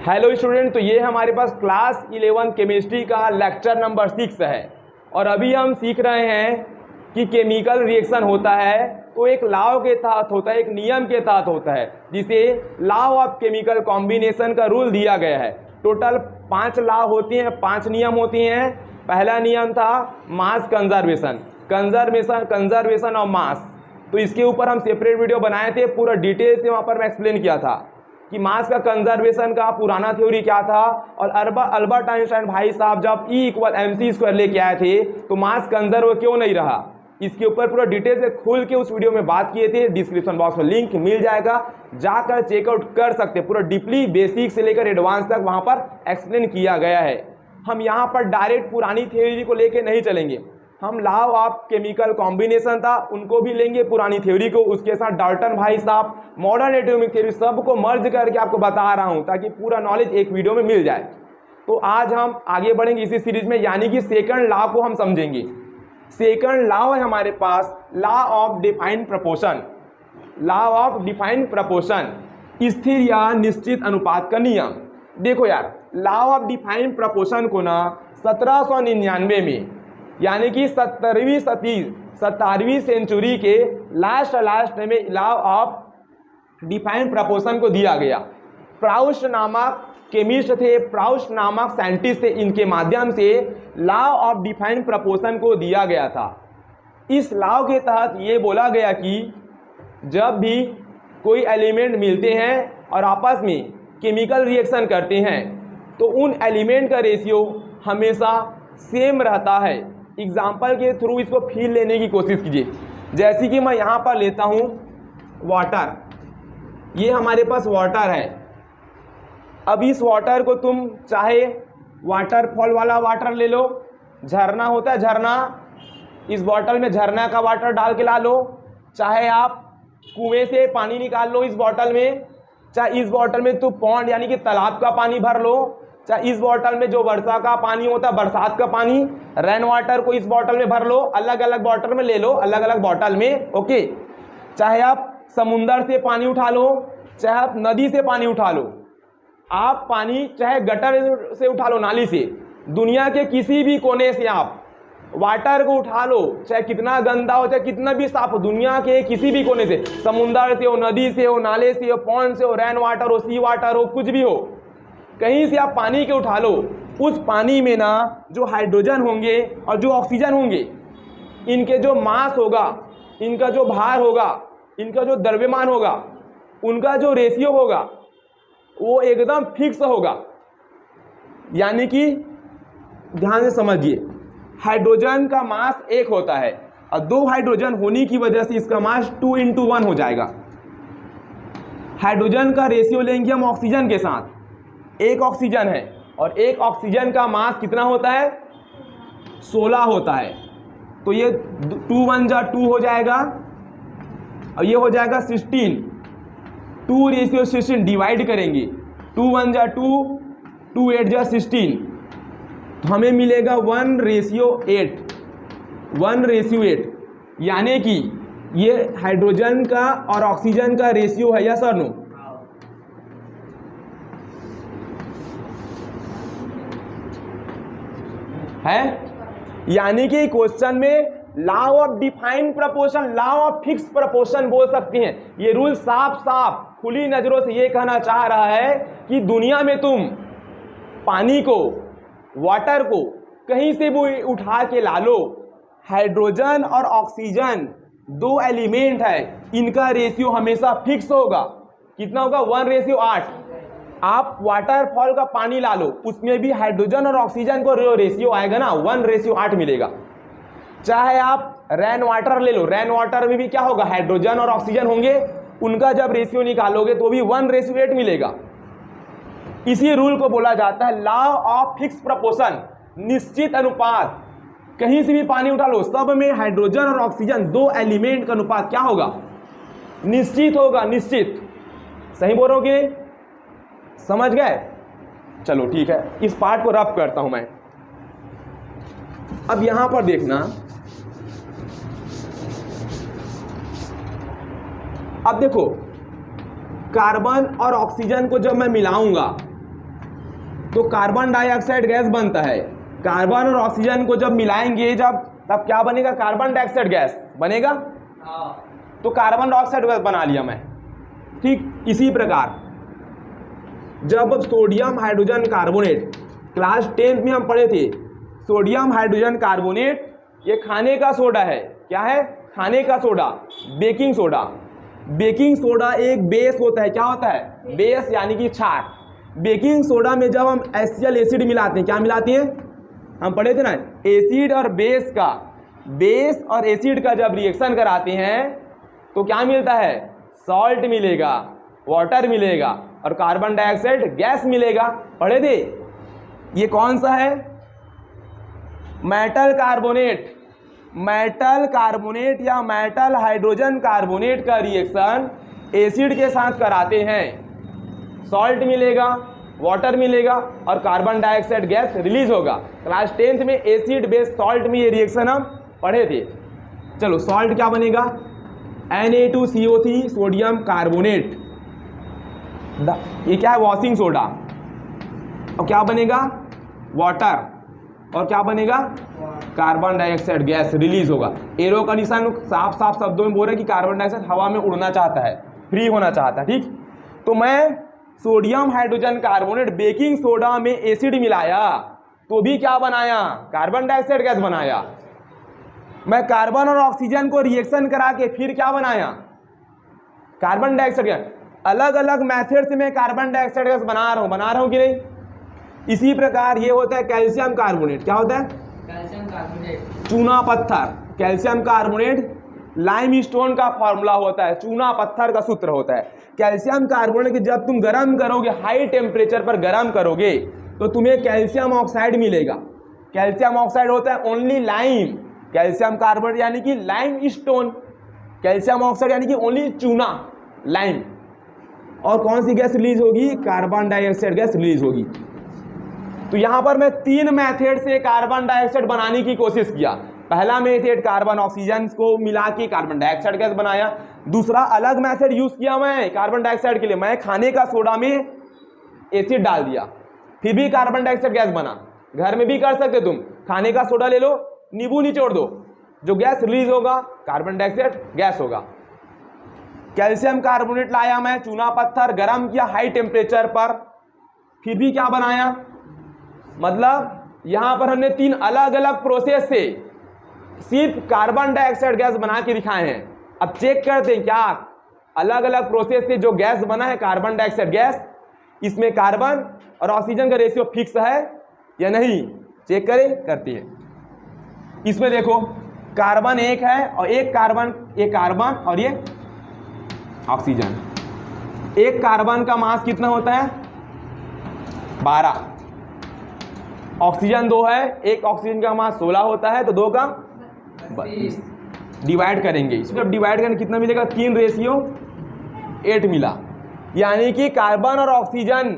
Hello student, तो ये हमारे पास क्लास 11 केमिस्ट्री का लेक्चर नंबर 6 है और अभी हम सीख रहे हैं कि केमिकल रिएक्शन होता है तो एक लॉ के तहत होता है, एक नियम के तहत होता है जिसे लॉ ऑफ केमिकल कॉम्बिनेशन का रूल दिया गया है। टोटल 5 लॉ होती हैं, 5 नियम होती हैं। पहला नियम था मास कंजर्वेशन ऑफ मास। तो इसके ऊपर हम सेपरेट वीडियो बनाए थे, पूरा डिटेल से वहाँ पर मैं एक्सप्लेन किया था कि मास का कंजर्वेशन का पुराना थ्योरी क्या था। और अल्बर्ट आइंस्टाइन भाई साहब जब E = mc² लेके आए थे तो मास कंजर्व क्यों नहीं रहा, इसके ऊपर पूरा डिटेल से खुल के उस वीडियो में बात किए थे। डिस्क्रिप्शन बॉक्स में लिंक मिल जाएगा, जाकर चेकआउट कर सकते। पूरा डीपली बेसिक से लेकर एडवांस तक वहाँ पर एक्सप्लेन किया गया है। हम यहाँ पर डायरेक्ट पुरानी थ्योरी को लेके नहीं चलेंगे, हम लॉ ऑफ केमिकल कॉम्बिनेशन था उनको भी लेंगे, पुरानी थ्योरी को, उसके साथ डाल्टन भाई साहब, मॉडर्न एटॉमिक थ्योरी, सबको मर्ज करके आपको बता रहा हूं ताकि पूरा नॉलेज एक वीडियो में मिल जाए। तो आज हम आगे बढ़ेंगे इसी सीरीज में, यानी कि सेकंड लॉ को हम समझेंगे। सेकंड लॉ है हमारे पास law of defined proportion. Law of defined proportion, स्थिर या निश्चित अनुपात का नियम। देखो यार, लॉ ऑफ डिफाइंड प्रोपोर्शन को ना 1799 में, यानी कि 17वीं सेंचुरी के लास्ट में लॉ ऑफ डिफाइंड प्रोपोर्शन को दिया गया। प्राउस्ट नामक केमिस्ट थे, प्राउस्ट नामक साइंटिस्ट थे, इनके माध्यम से लॉ ऑफ डिफाइंड प्रोपोर्शन को दिया गया था। इस लॉ के तहत ये बोला गया कि जब भी कोई एलिमेंट मिलते हैं और आपस में केमिकल रिएक्शन करते हैं तो उन एलिमेंट का रेशियो हमेशा सेम रहता है। एग्जाम्पल के थ्रू इसको फील लेने की कोशिश कीजिए। जैसे कि मैं यहाँ पर लेता हूँ वाटर, ये हमारे पास वाटर है। अब इस वाटर को तुम चाहे वाटरफॉल वाला वाटर ले लो, झरना होता है झरना, इस बॉटल में झरना का वाटर डाल के ला लो, चाहे आप कुएं से पानी निकाल लो इस बॉटल में, चाहे इस बॉटल में तुम पॉन्ड यानी कि तालाब का पानी भर लो, चाहे इस बॉटल में जो वर्षा का पानी होता है बरसात का पानी, रेन वाटर को इस बॉटल में भर लो, अलग अलग बॉटल में ले लो, अलग अलग बॉटल में, ओके। चाहे आप समुंदर से पानी उठा लो, चाहे आप नदी से पानी उठा लो, आप पानी चाहे गटर से उठा लो, नाली से, दुनिया के किसी भी कोने से आप वाटर को उठा लो, चाहे कितना गंदा हो चाहे कितना भी साफ हो, दुनिया के किसी भी कोने से, समुंदर से हो, नदी से हो, नाले से हो, पॉन्ड से हो, रेन वाटर हो, सी वाटर हो, कुछ भी हो, कहीं से आप पानी के उठा लो, उस पानी में ना जो हाइड्रोजन होंगे और जो ऑक्सीजन होंगे, इनके जो मास होगा, इनका जो भार होगा, इनका जो द्रव्यमान होगा, उनका जो रेशियो होगा वो एकदम फिक्स होगा। यानी कि ध्यान से समझिए, हाइड्रोजन का मास 1 होता है और 2 हाइड्रोजन होने की वजह से इसका मास 2 × 1 हो जाएगा। हाइड्रोजन का रेशियो लेंगे हम ऑक्सीजन के साथ, 1 ऑक्सीजन है और 1 ऑक्सीजन का मास कितना होता है, 16 होता है। तो ये 2 × 1 = 2 हो जाएगा और ये हो जाएगा 16, 2:16 डिवाइड करेंगे, 2 × 1 = 2, 2 × 8 = 16, तो हमें मिलेगा 1:8, यानी कि ये हाइड्रोजन का और ऑक्सीजन का रेशियो है, यस और नो? है, यानी कि क्वेश्चन में law of defined proportion, law of fix proportion बोल सकती हैं। ये रूल साफ साफ खुली नजरों से ये कहना चाह रहा है कि दुनिया में तुम पानी को, वाटर को कहीं से भी उठा के ला लो, हाइड्रोजन और ऑक्सीजन 2 एलिमेंट है, इनका रेशियो हमेशा फिक्स होगा। कितना होगा? 1:8। आप वाटरफॉल का पानी ला लो, उसमें भी हाइड्रोजन और ऑक्सीजन को रेशियो आएगा ना, 1:8 मिलेगा। चाहे आप रेन वाटर ले लो, रेन वाटर में भी क्या होगा, हाइड्रोजन और ऑक्सीजन होंगे, उनका जब रेशियो निकालोगे तो भी 1:8 मिलेगा। इसी रूल को बोला जाता है लॉ ऑफ फिक्स प्रोपोर्शन, निश्चित अनुपात। कहीं से भी पानी उठा लो, सब में हाइड्रोजन और ऑक्सीजन 2 एलिमेंट का अनुपात क्या होगा, निश्चित होगा, निश्चित। सही बोल रहा हूं कि समझ गए? चलो ठीक है, इस पार्ट को रफ करता हूं मैं। अब यहां पर देखना, अब देखो कार्बन और ऑक्सीजन को जब मैं मिलाऊंगा तो कार्बन डाइऑक्साइड गैस बनता है। कार्बन और ऑक्सीजन को जब मिलाएंगे तब क्या बनेगा? कार्बन डाइऑक्साइड गैस बनेगा। तो कार्बन डाइऑक्साइड गैस बना लिया मैं। ठीक इसी प्रकार जब sodium hydrogen carbonate, class 10th में हम पढ़े थे, सोडियम हाइड्रोजन कार्बोनेट ये खाने का सोडा है। क्या है? खाने का soda, baking soda. Baking soda एक बेस होता है। क्या होता है? बेस यानी कि क्षार। बेकिंग सोडा में जब हम HCl एसिड मिलाते हैं, क्या मिलाते हैं? हम पढ़े थे ना, एसिड और बेस का, बेस और एसिड का जब रिएक्शन कराते हैं तो क्या मिलता है? सॉल्ट मिलेगा, वाटर मिलेगा और कार्बन डाइऑक्साइड गैस मिलेगा। पढ़े थे। ये कौन सा है? Metal carbonate. मेटल कार्बोनेट या मेटल हाइड्रोजन कार्बोनेट का रिएक्शन एसिड के साथ कराते हैं, सॉल्ट मिलेगा, वाटर मिलेगा और कार्बन डाइऑक्साइड गैस रिलीज होगा। क्लास 10th में एसिड बेस सॉल्ट में ये रिएक्शन हम पढ़े थे। चलो सॉल्ट क्या बनेगा? Na2CO3 sodium carbonate. ये क्या है? Washing soda. और क्या बनेगा? वाटर। और क्या बनेगा? कार्बन डाइऑक्साइड गैस रिलीज होगा। एरो का निशान साफ साफ शब्दों में बोल रहे कि कार्बन डाइऑक्साइड हवा में उड़ना चाहता है, फ्री होना चाहता है। ठीक, तो मैं sodium hydrogen carbonate baking soda में एसिड मिलाया तो भी क्या बनाया? कार्बन डाइऑक्साइड गैस बनाया। मैं कार्बन और ऑक्सीजन को रिएक्शन करा के फिर क्या बनाया? Carbon dioxide gas. अलग अलग मेथड से मैं कार्बन डाइऑक्साइड गैस बना रहा हूं कि नहीं? इसी प्रकार ये होता है कैल्शियम कार्बोनेट। क्या होता है? Calcium carbonate. चूना पत्थर। कैल्शियम कार्बोनेट लाइम स्टोन का फॉर्मूला होता है, चूना पत्थर का सूत्र होता है। कैल्शियम कार्बोनेट की जब तुम गर्म करोगे, हाई टेम्परेचर पर गर्म करोगे तो तुम्हें कैल्शियम ऑक्साइड मिलेगा। कैल्शियम ऑक्साइड होता है ओनली लाइम। कैल्शियम कार्बोनेट यानी कि लाइम स्टोन, कैल्शियम ऑक्साइड यानी कि ओनली चूना, लाइम। और कौन सी गैस रिलीज होगी? कार्बन डाइऑक्साइड गैस रिलीज होगी। तो यहां पर मैं 3 मेथड से कार्बन डाइऑक्साइड बनाने की कोशिश किया। पहला मेथड कार्बन ऑक्सीजन को मिला के कार्बन डाइऑक्साइड गैस बनाया। दूसरा अलग मेथड यूज किया मैं कार्बन डाइऑक्साइड के लिए, मैं खाने का सोडा में एसिड डाल दिया, फिर भी कार्बन डाइऑक्साइड गैस बना। घर में भी कर सकते तुम, खाने का सोडा ले लो, नींबू निचोड़ दो, जो गैस रिलीज होगा कार्बन डाइऑक्साइड गैस होगा। कैल्शियम कार्बोनेट लाया मैं, चूना पत्थर गर्म किया हाई टेम्परेचर पर, फिर भी क्या बनाया? मतलब यहां पर हमने 3 अलग अलग प्रोसेस से सिर्फ कार्बन डाइऑक्साइड गैस बना के दिखाए हैं। अब चेक करते हैं क्या अलग अलग प्रोसेस से जो गैस बना है कार्बन डाइऑक्साइड गैस, इसमें कार्बन और ऑक्सीजन का रेशियो फिक्स है या नहीं? चेक करें, करते हैं। इसमें देखो कार्बन 1 है और एक कार्बन और ये ऑक्सीजन। एक कार्बन का मास कितना होता है? 12। ऑक्सीजन 2 है, एक ऑक्सीजन का मास 16 होता है, तो 2 का 32। डिवाइड करेंगे, इसको जब डिवाइड करेंगे कितना मिलेगा? 3:8 मिला। यानी कि कार्बन और ऑक्सीजन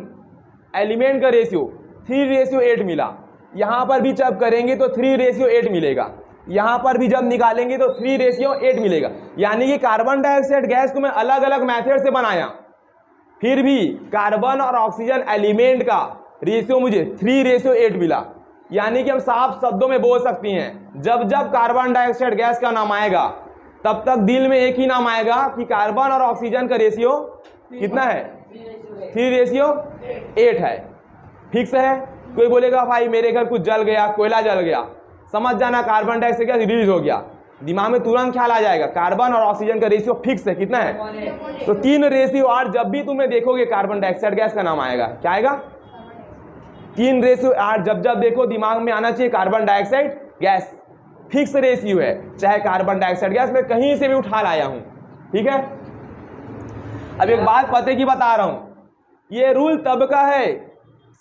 एलिमेंट का रेशियो 3:8 मिला। यहां पर भी जब करेंगे तो 3:8 मिलेगा, यहां पर भी जब निकालेंगे तो 3:8 मिलेगा। यानी कि कार्बन डाइऑक्साइड गैस को मैं अलग अलग मेथड से बनाया, फिर भी कार्बन और ऑक्सीजन एलिमेंट का रेशियो मुझे 3:8 मिला। यानी कि हम साफ शब्दों में बोल सकती हैं, जब जब कार्बन डाइऑक्साइड गैस का नाम आएगा तब तक दिल में एक ही नाम आएगा कि कार्बन और ऑक्सीजन का रेशियो कितना है? 3:8 है। फिक्स है। कोई बोलेगा भाई मेरे घर कुछ जल गया, कोयला जल गया, समझ जाना कार्बन डाइऑक्साइड गैस रिलीज हो गया। दिमाग में तुरंत ख्याल आ जाएगा कार्बन और ऑक्सीजन का रेशियो फिक्स है, कितना है? तो 3:8। जब भी तुम्हें देखोगे कार्बन डाइऑक्साइड गैस का नाम आएगा, क्या आएगा? 3:8। जब जब देखो दिमाग में आना चाहिए carbon dioxide gas, fix ratio है। चाहे कार्बन डाइऑक्साइड गैस मैं कहीं से भी उठा लाया हूं, ठीक है। अब एक बात पते की बता रहा हूं, ये रूल तब का है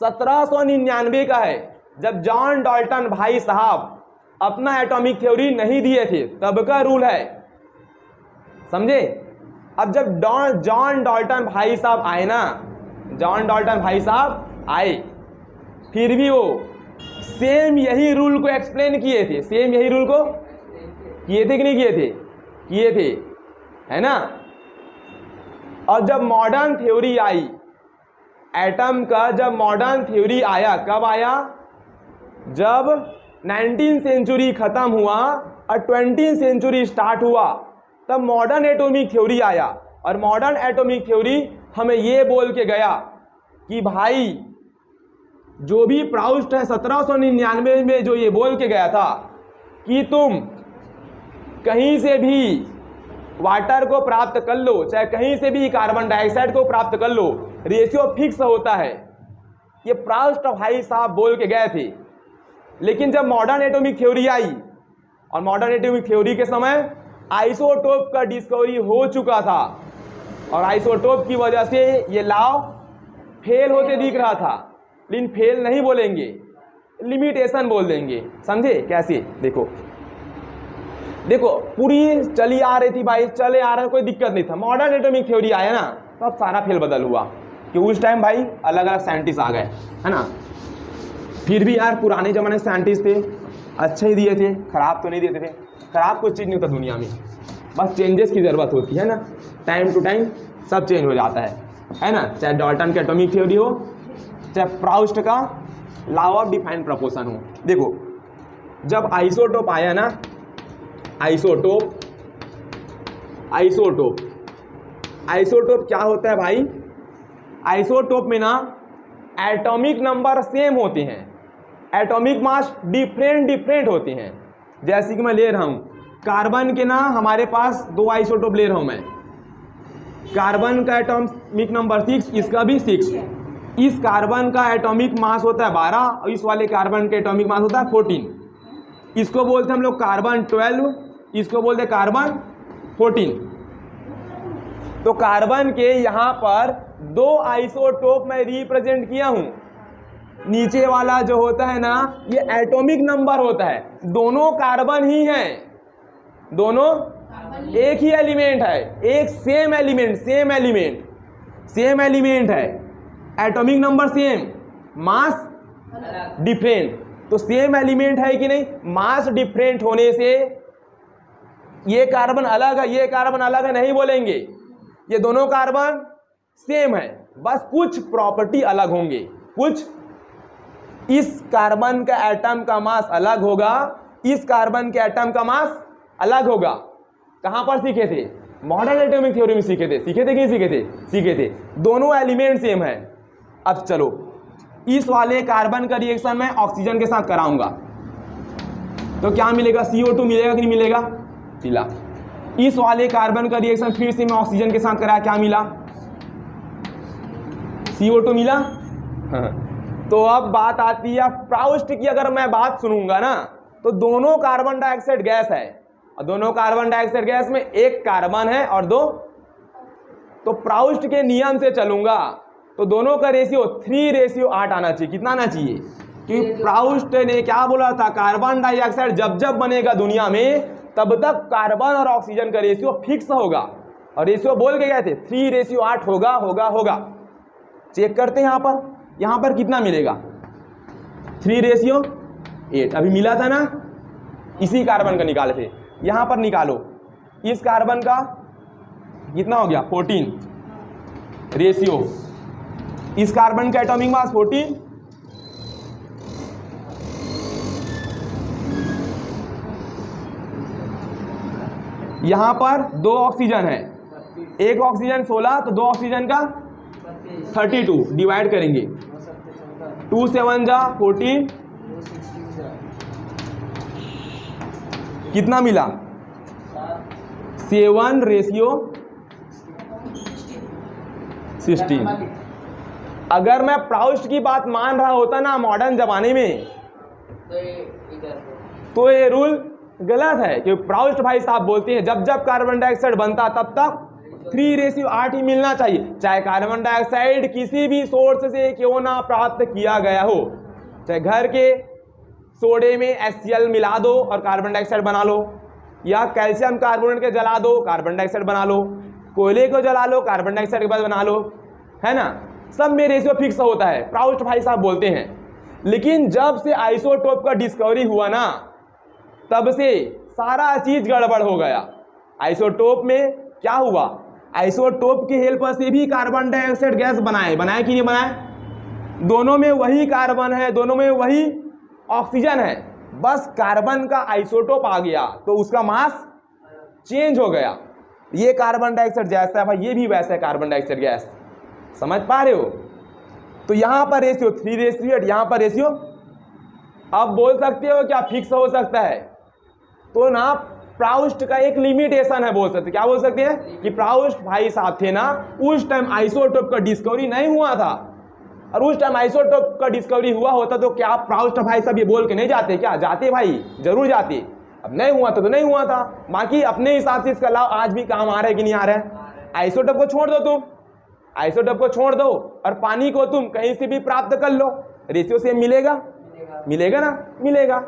1799 का है, जब जॉन डाल्टन भाई साहब अपना एटॉमिक थ्योरी नहीं दिए थे, तब का रूल है, समझे। अब जब जॉन डाल्टन भाई साहब आए ना, जॉन डाल्टन भाई साहब आए, फिर भी वो सेम यही रूल को एक्सप्लेन किए थे, सेम यही रूल को किए थे कि नहीं किए थे? किए थे, है ना। और जब मॉडर्न थ्योरी आई एटम का जब मॉडर्न थ्योरी आया, कब आया? जब 19वीं सेंचुरी खत्म हुआ और 20वीं सेंचुरी स्टार्ट हुआ, तब मॉडर्न एटॉमिक थ्योरी आया। और मॉडर्न एटॉमिक थ्योरी हमें ये बोल के गया कि भाई जो भी प्राउस्ट है 1799 में जो ये बोल के गया था कि तुम कहीं से भी वाटर को प्राप्त कर लो, चाहे कहीं से भी कार्बन डाइऑक्साइड को प्राप्त कर लो, रेशियो फिक्स होता है। ये प्राउस्ट भाई साहब बोल के गए थे। लेकिन जब मॉडर्न एटॉमिक थ्योरी आई, और मॉडर्न एटॉमिक थ्योरी के समय आइसोटोप का डिस्कवरी हो चुका था, और आइसोटोप की वजह से ये लॉ फेल होते दिख रहा था। लेकिन फेल नहीं बोलेंगे, लिमिटेशन बोल देंगे। समझे कैसे? देखो देखो पूरी चली आ रही थी भाई, चले आ रहा, कोई दिक्कत नहीं था। मॉडर्न एटॉमिक थ्योरी आया ना, तो अब सारा फेल बदल हुआ कि उस टाइम भाई अलग अलग साइंटिस्ट आ गए, है ना। फिर भी यार पुराने ज़माने साइंटिस्ट थे, अच्छे ही दिए थे, खराब तो नहीं देते थे। खराब कुछ चीज़ नहीं होता दुनिया में, बस चेंजेस की ज़रूरत होती है ना। टाइम टू टाइम सब चेंज हो जाता है ना। चाहे डाल्टन का एटॉमिक थ्योरी हो, चाहे प्राउस्ट का लॉ ऑफ डिफाइंड प्रपोर्शन हो। देखो जब आइसोटोप आया ना, आइसोटोप क्या होता है भाई? आइसोटोप में ना एटॉमिक नंबर सेम होते हैं, एटॉमिक मास डिफरेंट होते हैं। जैसे कि मैं ले रहा हूँ कार्बन के ना, हमारे पास 2 आइसोटोप ले रहा हूँ मैं। कार्बन का एटॉमिक नंबर 6, इसका भी 6। इस कार्बन का एटॉमिक मास होता है 12 और इस वाले कार्बन का एटॉमिक मास होता है 14। इसको बोलते हैं हम लोग कार्बन 12, इसको बोलते हैं कार्बन 14। तो कार्बन के यहाँ पर 2 आइसोटोप मैं रिप्रेजेंट किया हूँ। नीचे वाला जो होता है ना, ये एटॉमिक नंबर होता है, दोनों कार्बन ही हैं, दोनों एक ही एलिमेंट है, एक सेम एलिमेंट है, एटॉमिक नंबर सेम, मास डिफरेंट। तो सेम एलिमेंट है कि नहीं? मास डिफरेंट होने से ये कार्बन अलग है, ये कार्बन अलग है नहीं बोलेंगे। ये दोनों कार्बन सेम है, बस कुछ प्रॉपर्टी अलग होंगे, कुछ। इस कार्बन का एटम का मास अलग होगा, इस कार्बन के एटम का मास अलग होगा। कहाँ पर सीखे थे? मॉडर्न एटॉमिक थ्योरी में सीखे थे कि नहीं सीखे थे। दोनों एलिमेंट सेम है। अब चलो इस वाले कार्बन का रिएक्शन मैं ऑक्सीजन के साथ कराऊंगा तो क्या मिलेगा? CO2 मिलेगा कि नहीं मिलेगा? मिला। इस वाले कार्बन का रिएक्शन फिर से मैं ऑक्सीजन के साथ कराया, क्या मिला? CO2 मिला। तो अब बात आती है प्राउस्ट की। अगर मैं बात सुनूंगा ना, तो दोनों कार्बन डाइऑक्साइड गैस है, और दोनों कार्बन डाइऑक्साइड गैस में एक कार्बन है और 2। तो प्राउस्ट के नियम से चलूंगा तो दोनों का रेशियो 3:8 आना चाहिए। कितना आना चाहिए? क्योंकि प्राउस्ट ने क्या बोला था? कार्बन डाइऑक्साइड जब जब बनेगा दुनिया में, तब तक कार्बन और ऑक्सीजन का रेशियो फिक्स होगा। और रेशियो बोल के गए थे 3:8 होगा। चेक करते हैं यहाँ पर कितना मिलेगा? 3:8 अभी मिला था ना, इसी कार्बन का निकाले थे। यहाँ पर निकालो, इस कार्बन का कितना हो गया? 14 रेशियो। इस कार्बन का एटॉमिक मास 14, यहाँ पर 2 ऑक्सीजन है, एक ऑक्सीजन 16, तो 2 ऑक्सीजन का 32 डिवाइड करेंगे। 2 7 जा 14, कितना मिला? 7:16। अगर मैं प्राउस्ट की बात मान रहा होता ना मॉडर्न जमाने में, तो ये रूल गलत है। क्योंकि प्राउस्ट भाई साहब बोलते हैं जब जब कार्बन डाइऑक्साइड बनता तब तक 3:8 ही मिलना चाहिए, चाहे कार्बन डाइऑक्साइड किसी भी सोर्स से क्यों ना प्राप्त किया गया हो। चाहे घर के सोडे में HCl मिला दो और कार्बन डाइऑक्साइड बना लो, या कैल्शियम कार्बोनेट के जला दो, कार्बन डाइऑक्साइड बना लो, कोयले को जला लो, कार्बन डाइऑक्साइड के बाद बना लो, है ना। सब में रेशियो फिक्स होता है, प्राउस्ट भाई साहब बोलते हैं। लेकिन जब से आइसोटोप का डिस्कवरी हुआ ना, तब से सारा चीज गड़बड़ हो गया। आइसोटोप में क्या हुआ? आइसोटोप की हेल्प से भी कार्बन डाइऑक्साइड गैस बनाए कि नहीं बनाए? दोनों में वही कार्बन है, दोनों में वही ऑक्सीजन है, बस कार्बन का आइसोटोप आ गया तो उसका मास चेंज हो गया। ये कार्बन डाइऑक्साइड जैसा है भाई, ये भी वैसा है कार्बन डाइऑक्साइड गैस। समझ पा रहे हो? तो यहां पर रेशियो 3:8, यहां पर रेशियो, अब बोल सकते हो क्या फिक्स हो सकता है? तो ना प्राउस्ट का एक लिमिटेशन है, बोल सकते, क्या बोल सकते हैं कि प्राउस्ट भाई साहब थे ना, उस टाइम आइसोटोप का डिस्कवरी नहीं हुआ था, और उस टाइम आइसोटोप का डिस्कवरी हुआ होता तो क्या प्राउस्ट भाई साहब ये बोल के नहीं जाते? क्या जाते भाई, जरूर जाते। अब नहीं हुआ था तो नहीं हुआ था। बाकी अपने हिसाब से इसका लाभ आज भी काम आ रहा है कि नहीं आ रहा है? आइसोटोप को छोड़ दो तुम, आइसोटोप को छोड़ दो और पानी को तुम कहीं से भी प्राप्त कर लो, रेशियो सेम मिलेगा? मिलेगा ना? मिलेगा।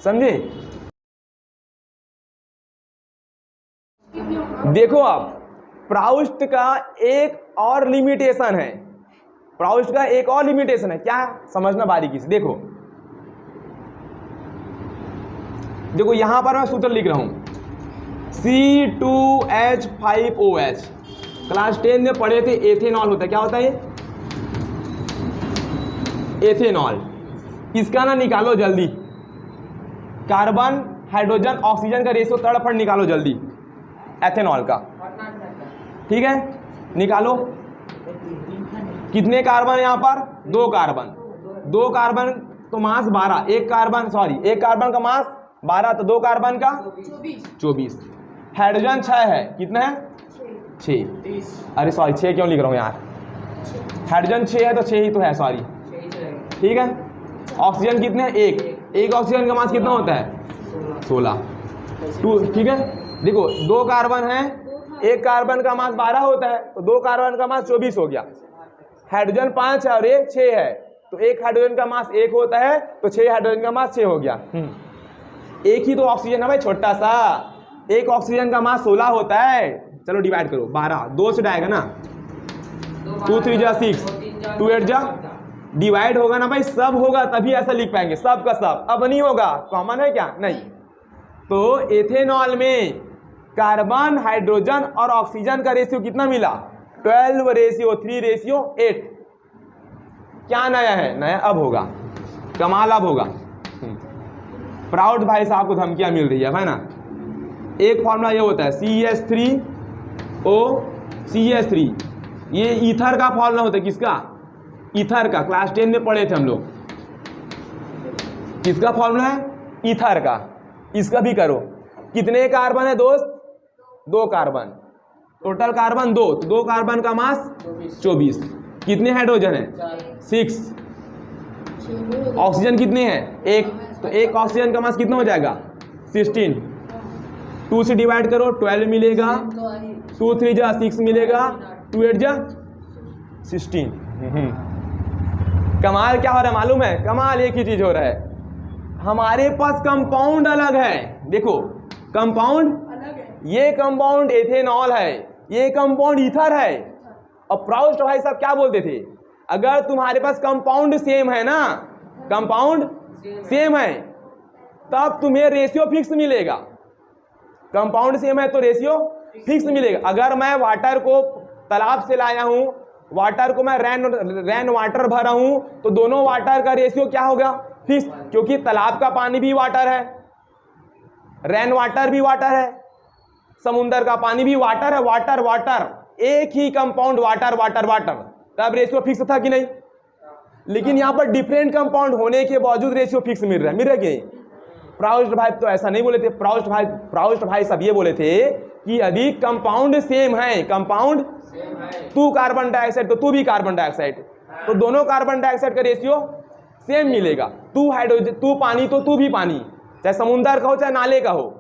समझे? देखो अब प्राउस्ट का एक और लिमिटेशन है, प्राउस्ट का एक और लिमिटेशन है, क्या समझना बारीकी से। देखो देखो यहां पर मैं सूत्र लिख रहा हूं, C2H5OH, क्लास 10 में पढ़े थे, एथेनॉल होता है। क्या होता है ये? एथेनॉल। इसका ना निकालो जल्दी, कार्बन हाइड्रोजन ऑक्सीजन का रेशियो तड़फड़ निकालो जल्दी, एथेनॉल का। ठीक है, निकालो। कितने कार्बन यहाँ पर? 2 कार्बन, 2 कार्बन तो मास 12, एक कार्बन का मास 12, तो 2 कार्बन का 24। हाइड्रोजन 6 है, कितना है? 6। अरे सॉरी 6 क्यों लिख रहा हूँ यार, हाइड्रोजन 6 है तो 6 ही तो है, सॉरी। ठीक है, ऑक्सीजन कितने हैं? एक ऑक्सीजन का मास कितना होता है? 16। 2, ठीक है। देखो 2 कार्बन है, एक कार्बन का मास 12 होता है, तो 2 कार्बन का मास 24 हो गया। हाइड्रोजन 5 है और एक 6 है, तो एक हाइड्रोजन का मास 1 होता है, तो 6 हाइड्रोजन का मास 6 हो गया। एक ही तो ऑक्सीजन है भाई, छोटा सा, एक ऑक्सीजन का मास 16 होता है। चलो डिवाइड करो, 12, 2 से जाएगा ना, 2 3 जा 6, 2 8 जा, डिवाइड होगा ना भाई, सब होगा तभी ऐसा लिख पाएंगे, सब का सब। अब नहीं होगा, कॉमन है क्या? नहीं। तो एथेनॉल में कार्बन हाइड्रोजन और ऑक्सीजन का रेशियो कितना मिला? 12:3:8। क्या नया है? नया अब होगा, कमाल अब होगा। प्राउड भाई साहब को धमकियां मिल रही है भाई ना। एक फॉर्मूला ये होता है CH3O, ये ईथर का फॉर्मूला होता है। किसका? ईथर का, क्लास 10 में पढ़े थे हम लोग। किसका फॉर्मूला है? ईथर का। इसका भी करो। कितने कार्बन है दोस्त? 2 कार्बन, टोटल कार्बन 2, तो 2 कार्बन का मास 24। कितने हाइड्रोजन है? 6। ऑक्सीजन कितने हैं? 1, तो एक ऑक्सीजन का मास कितना हो जाएगा? 16। 2 से डिवाइड करो, 12 मिलेगा, 2 3 जा 6 मिलेगा, 2 8 जा 16। कमाल क्या हो रहा है मालूम है? कमाल एक ही चीज हो रहा है, हमारे पास कंपाउंड अलग है। देखो कंपाउंड, ये कंपाउंड एथेनॉल है, ये कंपाउंड ईथर है। और प्राउस्ट भाई साहब क्या बोलते थे? अगर तुम्हारे पास कंपाउंड सेम है ना, कंपाउंड सेम है, तब तुम्हें रेशियो फिक्स मिलेगा। कंपाउंड सेम है तो रेशियो फिक्स मिलेगा। अगर मैं वाटर को तालाब से लाया हूं, वाटर को मैं रैन वाटर भरा हूं, तो दोनों वाटर का रेशियो क्या होगा? फिक्स, क्योंकि तालाब का पानी भी वाटर है, रैन वाटर भी वाटर है, समुद्र का पानी भी वाटर है, वाटर वाटर, एक ही कंपाउंड वाटर वाटर वाटर, तब रेशियो फिक्स था कि नहीं? लेकिन यहाँ पर डिफरेंट कंपाउंड होने के बावजूद रेशियो फिक्स मिल रहा है, मिल रहा है कि? प्राउस्ट भाई तो ऐसा नहीं बोले थे। प्राउस्ट भाई सब ये बोले थे कि यदि कंपाउंड सेम है, कंपाउंड, तू कार्बन डाइऑक्साइड तो तू भी कार्बन डाइऑक्साइड, तो दोनों कार्बन डाइऑक्साइड का रेशियो सेम मिलेगा। तू हाइड्रोजन, तू पानी तो तू भी पानी, चाहे समुद्र का हो चाहे नाले का हो।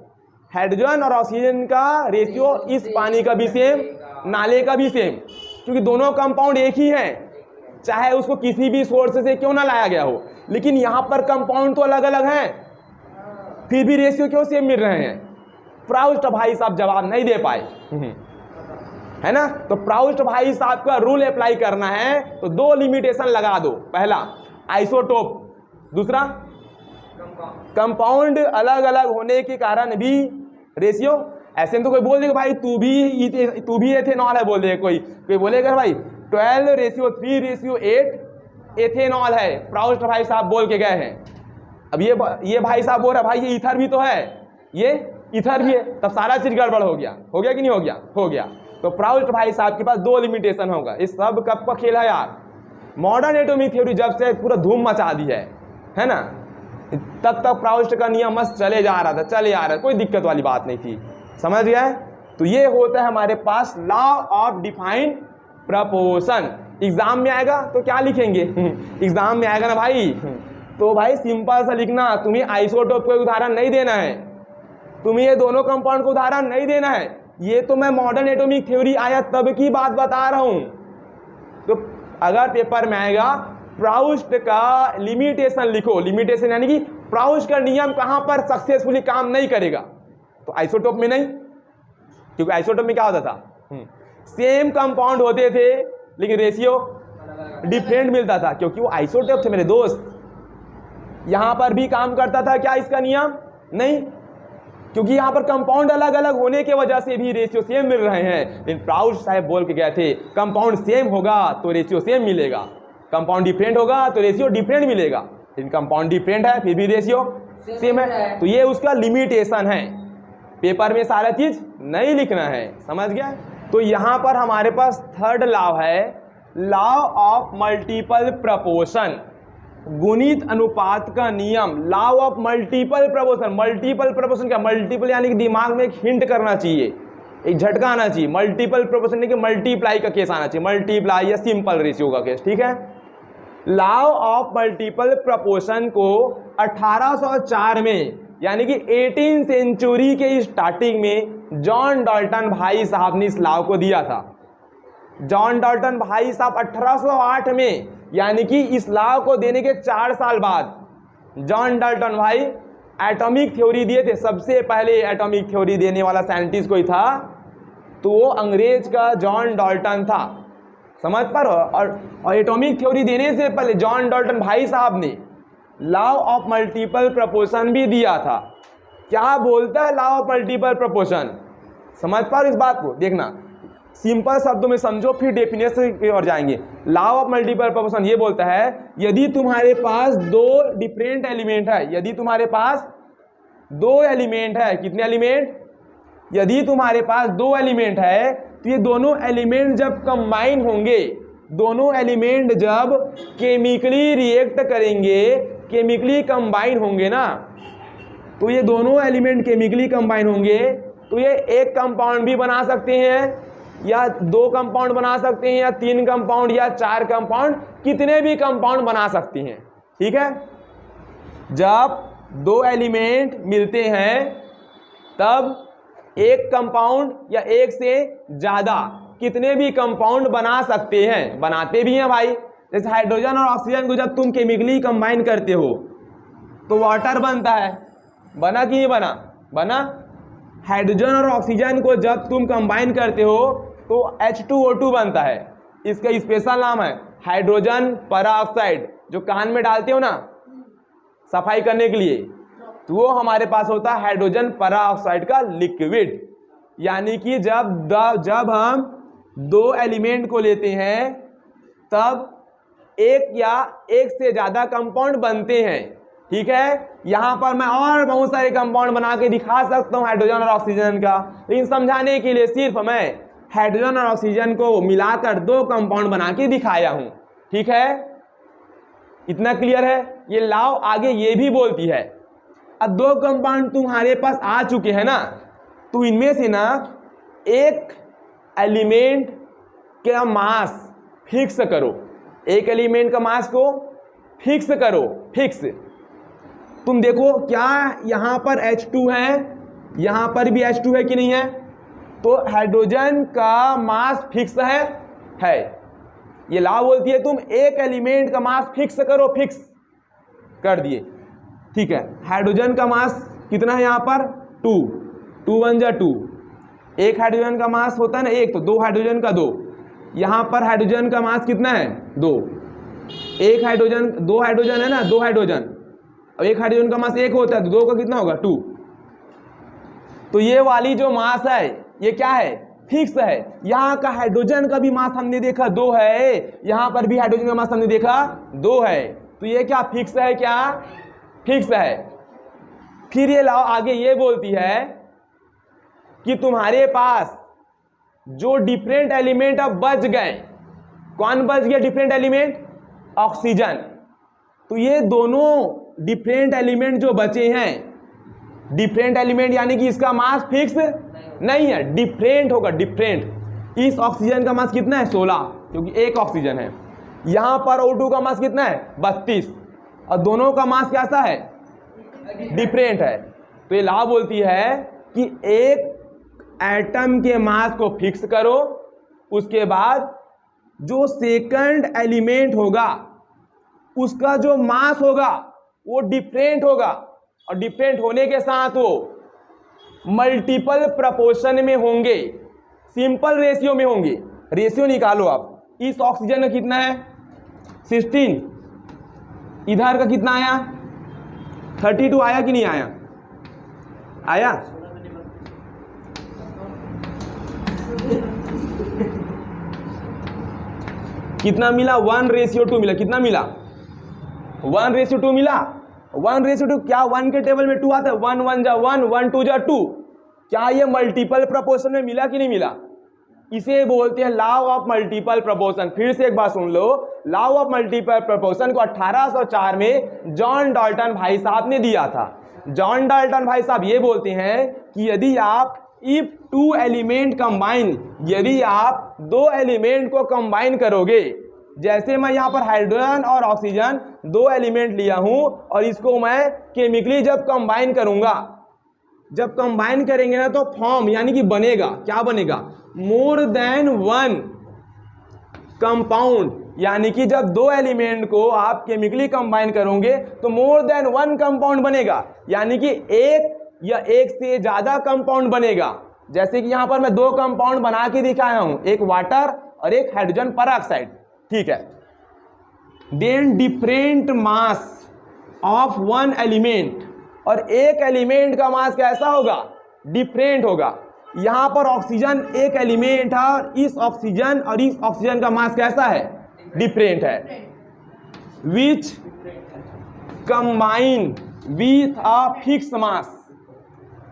हाइड्रोजन और ऑक्सीजन का रेशियो इस पानी का भी सेम, नाले का भी सेम, क्योंकि दोनों कंपाउंड एक ही है, चाहे उसको किसी भी सोर्स से क्यों ना लाया गया हो। लेकिन यहाँ पर कंपाउंड तो अलग अलग हैं, फिर भी रेशियो क्यों सेम मिल रहे हैं? प्राउस्ट भाई साहब जवाब नहीं दे पाए, है ना। तो प्राउस्ट भाई साहब का रूल अप्लाई करना है तो 2 लिमिटेशन लगा दो। पहला आइसोटोप, दूसरा कंपाउंड अलग अलग होने के कारण भी रेशियो ऐसे में तो कोई बोल देगा भाई तू भी एथेनॉल है, बोल देगा कोई बोलेगा भाई 12:3:8 एथेनॉल है, प्राउस्ट भाई साहब बोल के गए हैं। अब ये भाई साहब बोल रहा भाई ये ईथर भी तो है, ये ईथर भी है, तब सारा चीज गड़बड़ हो गया कि नहीं हो गया? हो गया। तो प्राउस्ट भाई साहब के पास 2 लिमिटेशन होगा। इस सब कब का खेल है यार? मॉडर्न एटॉमिक थ्योरी जब से पूरा धूम मचा दी है ना, तब तक प्राउस्ट का नियम मस्त चले जा रहा था, कोई दिक्कत वाली बात नहीं थी, समझ गए? तो ये होता है हमारे पास law of defined proportion. Exam में आएगा तो क्या लिखेंगे? एग्जाम में आएगा ना भाई, तो भाई सिंपल सा लिखना, तुम्हें आइसोटोप को उदाहरण नहीं देना है, तुम्हें ये दोनों कंपाउंड को उदाहरण नहीं देना है। ये तो मैं मॉडर्न एटॉमिक थ्योरी आया तब की बात बता रहा हूं। तो अगर पेपर में आएगा प्राउस्ट का लिमिटेशन लिखो, लिमिटेशन यानी कि प्राउस्ट का नियम कहां पर सक्सेसफुली काम नहीं करेगा, तो आइसोटोप में नहीं, क्योंकि आइसोटोप में क्या होता था, सेम कंपाउंड होते थे लेकिन रेशियो डिफरेंट मिलता था, क्योंकि वो आइसोटोप थे मेरे दोस्त। यहां पर भी काम करता था क्या इसका नियम? नहीं, क्योंकि यहां पर कंपाउंड अलग अलग होने के वजह से भी रेशियो सेम मिल रहे हैं। लेकिन प्राउस्ट साहब बोल के गए थे कंपाउंड सेम होगा तो रेशियो सेम मिलेगा, कंपाउंड डिफरेंट होगा तो रेशियो डिफरेंट मिलेगा। लेकिन कंपाउंड डिफरेंट है फिर भी रेशियो सेम है, तो ये उसका लिमिटेशन है। पेपर में सारा चीज नहीं लिखना है, समझ गया? तो यहां पर हमारे पास थर्ड लॉ है, लॉ ऑफ मल्टीपल प्रपोर्शन, गुणित अनुपात का नियम, law of multiple proportion. Multiple proportion क्या? मल्टीपल यानी कि दिमाग में एक हिंट करना चाहिए, एक झटका आना चाहिए। मल्टीपल प्रपोर्शन नहीं कि मल्टीप्लाई का केस आना चाहिए, मल्टीप्लाई या सिंपल रेशियो का केस, ठीक है? लॉ ऑफ मल्टीपल प्रपोर्शन को 1804 में यानी कि 18 सेंचुरी के स्टार्टिंग में जॉन डाल्टन भाई साहब ने इस लॉ को दिया था। जॉन डाल्टन भाई साहब 1808 में, यानी कि इस लॉ को देने के 4 साल बाद जॉन डाल्टन भाई एटॉमिक थ्योरी दिए थे। सबसे पहले एटॉमिक थ्योरी देने वाला साइंटिस्ट कोई था तो वो अंग्रेज का जॉन डाल्टन था, समझ पर? और एटॉमिक थ्योरी देने से पहले जॉन डाल्टन भाई साहब ने लॉ ऑफ मल्टीपल प्रपोर्शन भी दिया था। क्या बोलता है लॉ ऑफ मल्टीपल प्रपोर्शन? समझ पर इस बात को? देखना, सिंपल शब्दों में समझो फिर डेफिनेशन की ओर जाएंगे। लॉ ऑफ मल्टीपल प्रपोर्शन ये बोलता है यदि तुम्हारे पास 2 डिफरेंट एलिमेंट है, यदि तुम्हारे पास 2 एलिमेंट है, कितने एलिमेंट? यदि तुम्हारे पास 2 एलिमेंट है तो ये दोनों एलिमेंट जब कंबाइन होंगे, दोनों एलिमेंट जब केमिकली रिएक्ट करेंगे, केमिकली कंबाइन होंगे ना, तो ये दोनों एलिमेंट केमिकली कंबाइन होंगे तो ये एक कंपाउंड भी बना सकते हैं या 2 कंपाउंड बना सकते हैं या 3 कंपाउंड या 4 कंपाउंड, कितने भी कंपाउंड बना सकते हैं, ठीक है? जब 2 एलिमेंट मिलते हैं तब एक कंपाउंड या एक से ज्यादा कितने भी कंपाउंड बना सकते हैं, बनाते भी हैं भाई। जैसे हाइड्रोजन और ऑक्सीजन को जब तुम केमिकली कंबाइन करते हो तो वाटर बनता है, बना कि नहीं बना? बना। हाइड्रोजन और ऑक्सीजन को जब तुम कंबाइन करते हो तो H2O2 बनता है। इसका स्पेशल नाम है हाइड्रोजन पेरोक्साइड, जो कान में डालते हो ना सफाई करने के लिए, तो वो हमारे पास होता है हाइड्रोजन पेरोक्साइड का लिक्विड। यानी कि जब हम 2 एलिमेंट को लेते हैं तब एक या एक से ज़्यादा कंपाउंड बनते हैं, ठीक है? यहाँ पर मैं और बहुत सारे कंपाउंड बना के दिखा सकता हूँ हाइड्रोजन और ऑक्सीजन का, लेकिन समझाने के लिए सिर्फ मैं हाइड्रोजन और ऑक्सीजन को मिलाकर 2 कंपाउंड बना के दिखाया हूँ, ठीक है? इतना क्लियर है? ये लॉ आगे ये भी बोलती है अब 2 कंपाउंड तुम्हारे पास आ चुके हैं ना, तो इनमें से ना एक एलिमेंट का मास फिक्स करो, एक एलिमेंट का मास को फिक्स करो, फिक्स। तुम देखो क्या यहाँ पर H2 है, यहाँ पर भी H2 है कि नहीं है? तो हाइड्रोजन का मास फिक्स है। ये लॉ बोलती है तुम एक एलिमेंट का मास फिक्स करो, फिक्स कर दिए, ठीक है? हाइड्रोजन का मास कितना है यहाँ पर? 2 1 जा 2, एक हाइड्रोजन का मास होता है ना 1, तो 2 हाइड्रोजन का 2। यहाँ पर हाइड्रोजन का मास कितना है? 2। एक हाइड्रोजन, 2 हाइड्रोजन है ना, 2 हाइड्रोजन, अब एक हाइड्रोजन का मास 1 होता है तो 2 का कितना होगा? 2। तो ये वाली जो मास है ये क्या है, फिक्स है। यहाँ का हाइड्रोजन का भी मास हमने देखा 2 है, यहाँ पर भी हाइड्रोजन का मास हमने देखा 2 है, तो ये क्या फिक्स है, क्या फिक्स है। फिर ये लाओ आगे ये बोलती है कि तुम्हारे पास जो डिफरेंट एलिमेंट अब बच गए, कौन बच गया डिफरेंट एलिमेंट, ऑक्सीजन। तो ये दोनों डिफरेंट एलिमेंट जो बचे हैं, डिफरेंट एलिमेंट यानी कि इसका मास फिक्स नहीं है, डिफरेंट होगा, डिफरेंट। इस ऑक्सीजन का मास कितना है 16, क्योंकि एक ऑक्सीजन है। यहाँ पर O2 का मास कितना है 32, और दोनों का मास कैसा है, डिफरेंट है। तो ये लॉ बोलती है कि एक एटम के मास को फिक्स करो, उसके बाद जो सेकंड एलिमेंट होगा उसका जो मास होगा वो डिफरेंट होगा, और डिफरेंट होने के साथ वो मल्टीपल प्रपोर्शन में होंगे, सिंपल रेशियो में होंगे। रेशियो निकालो आप, इस ऑक्सीजन का कितना है 16, इधर का कितना आया 32, आया कि नहीं आया, आया। कितना मिला 1:2 मिला, कितना मिला 1:2 मिला। 1:2 क्या 1 के टेबल में 2 आता है, 1 1 जा 1, 1 2 जा 2। क्या ये मल्टीपल प्रोपोर्शन में मिला कि नहीं मिला, इसे बोलते हैं लॉ ऑफ मल्टीपल प्रोपोर्शन। फिर से एक बात सुन लो, लॉ ऑफ मल्टीपल प्रोपोर्शन को 1804 में जॉन डाल्टन भाई साहब ने दिया था। जॉन डाल्टन भाई साहब ये बोलते हैं कि यदि आप इफ 2 एलिमेंट कंबाइन, यदि आप 2 एलिमेंट को कंबाइन करोगे, जैसे मैं यहाँ पर हाइड्रोजन और ऑक्सीजन 2 एलिमेंट लिया हूं और इसको मैं केमिकली जब कंबाइन करूंगा, जब कंबाइन करेंगे ना तो फॉर्म यानी कि बनेगा, क्या बनेगा, मोर देन 1 कंपाउंड। यानी कि जब 2 एलिमेंट को आप केमिकली कंबाइन करोगे तो मोर देन 1 कंपाउंड बनेगा, यानी कि एक या एक से ज्यादा कंपाउंड बनेगा। जैसे कि यहां पर मैं 2 कंपाउंड बना के दिखाया हूं, एक वाटर और एक हाइड्रोजन परऑक्साइड, ठीक है। Then different mass of 1 element, और एक एलिमेंट का मास कैसा होगा, डिफरेंट होगा। यहां पर ऑक्सीजन एक एलिमेंट है और इस ऑक्सीजन का मास कैसा है, डिफरेंट है। Which combine with a fix mass,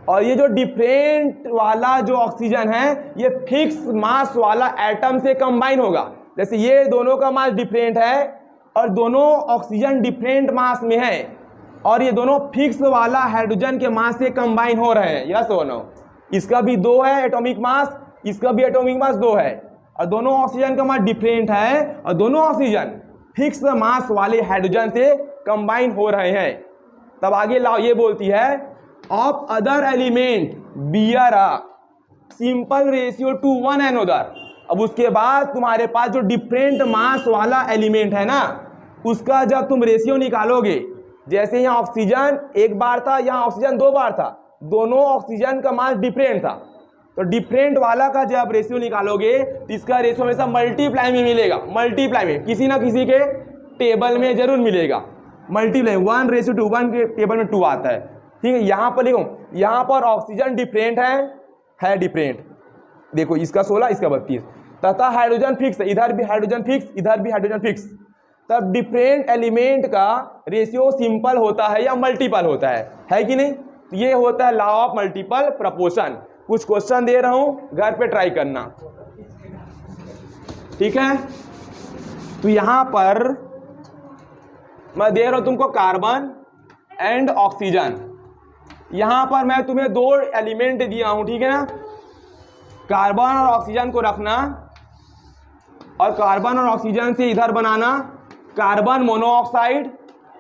और ये जो डिफरेंट वाला जो ऑक्सीजन है ये फिक्स मास वाला एटम से कंबाइन होगा। जैसे ये दोनों का मास डिफरेंट है और दोनों ऑक्सीजन डिफरेंट मास में है, और ये दोनों फिक्स वाला हाइड्रोजन के मास से कंबाइन हो रहे हैं, यस और नो। इसका भी 2 है एटॉमिक मास, इसका भी एटॉमिक मास 2 है, और दोनों ऑक्सीजन का मास डिफरेंट है और दोनों ऑक्सीजन फिक्स मास वाले हाइड्रोजन से कंबाइन हो रहे हैं। तब आगे लाओ ये बोलती है of other element bear a simple ratio two 1 another. अब उसके बाद तुम्हारे पास जो डिफरेंट मास वाला एलिमेंट है ना, उसका जब तुम रेशियो निकालोगे, जैसे यहाँ ऑक्सीजन एक बार था, यहाँ ऑक्सीजन 2 बार था, दोनों ऑक्सीजन का मास डिफरेंट था, तो डिफरेंट वाला का जब रेशियो निकालोगे तो इसका रेशियो हमेशा मल्टीप्लाई में मिलेगा, मल्टीप्लाई में किसी ना किसी के टेबल में जरूर मिलेगा, मल्टीप्लाई 1:1 के टेबल में 2 आता है, ठीक है। यहाँ पर लिखो, यहाँ पर ऑक्सीजन डिफरेंट है डिफरेंट, देखो इसका 16 इसका 32, तथा हाइड्रोजन फिक्स है, इधर भी हाइड्रोजन फिक्स, इधर भी हाइड्रोजन फिक्स। तब डिफरेंट एलिमेंट का रेशियो सिंपल होता है या मल्टीपल होता है कि नहीं। तो ये होता है लॉ ऑफ मल्टीपल प्रोपोर्शन। कुछ क्वेश्चन दे रहा हूं, घर पे ट्राई करना, ठीक है। तो यहां पर मैं दे रहा हूं तुमको कार्बन एंड ऑक्सीजन, यहां पर मैं तुम्हें 2 एलिमेंट दिया हूं, ठीक है ना। कार्बन और ऑक्सीजन को रखना, और कार्बन और ऑक्सीजन से इधर बनाना कार्बन मोनोऑक्साइड,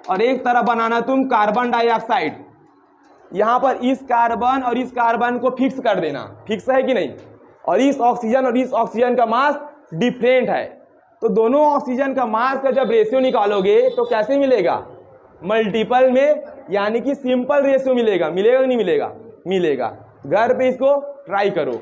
और एक तरफ बनाना तुम कार्बन डाइऑक्साइड। यहाँ पर इस कार्बन और इस कार्बन को फिक्स कर देना, फिक्स है कि नहीं, और इस ऑक्सीजन का मास डिफरेंट है। तो दोनों ऑक्सीजन का मास का जब रेशियो निकालोगे तो कैसे मिलेगा, मल्टीपल में, यानी कि सिंपल रेशियो मिलेगा, मिलेगा कि नहीं मिलेगा, मिलेगा। घर पे इसको ट्राई करो।